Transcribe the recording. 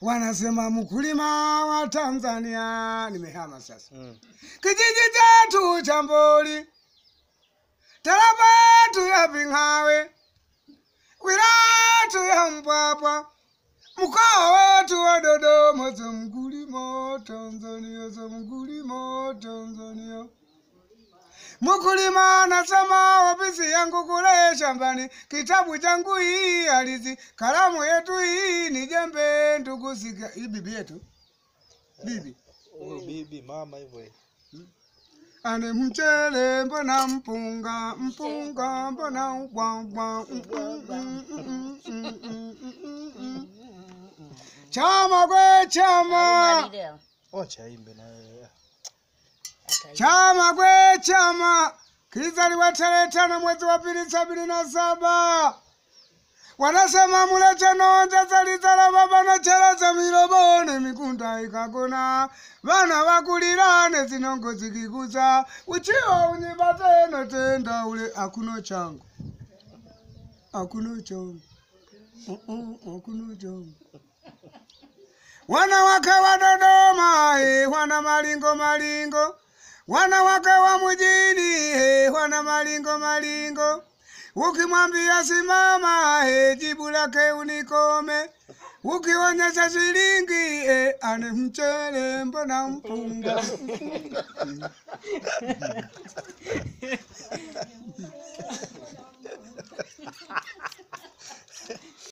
wanasema mkulima wa Tanzania. Nimehama sasa. Kijiji chetu cha Mboli, tarafa yetu ya Vingawe, wilaya yetu ya Mpwapwa, mkoa wetu wa Dodoma. Za mkulima Tanzania, za mkulima Tanzania. Mkulima anasema ofisi yangu kule shambani, kitabu changu hii alizi, kalamu yetu hii ni jembe. Ndugu sika hii bibi yetu, bibi bibi mama hivyo. ane mchele mbona mpunga, mpunga mbona ubwabwa. Chama kwe chama, Ocha imbe na chama kwe chama, kilizaliwa tarehe 5 mwezi wa 2 77. Wanasema mulete nonja zalizala baba na chala za milobone, mikunda ikagona, bana wakulirane zinongo zikiguza, uchio unyibate no tenda ule. Akuno changu, akuno changu, akuno changu. Wanawake wa Dodoma, wana malingo malingo, wanawake wa mjini, wana malingo malingo. Ukimwambia simama, jibu lake unikome. Ukionyesha shilingi, ane mchele mbona mpunga.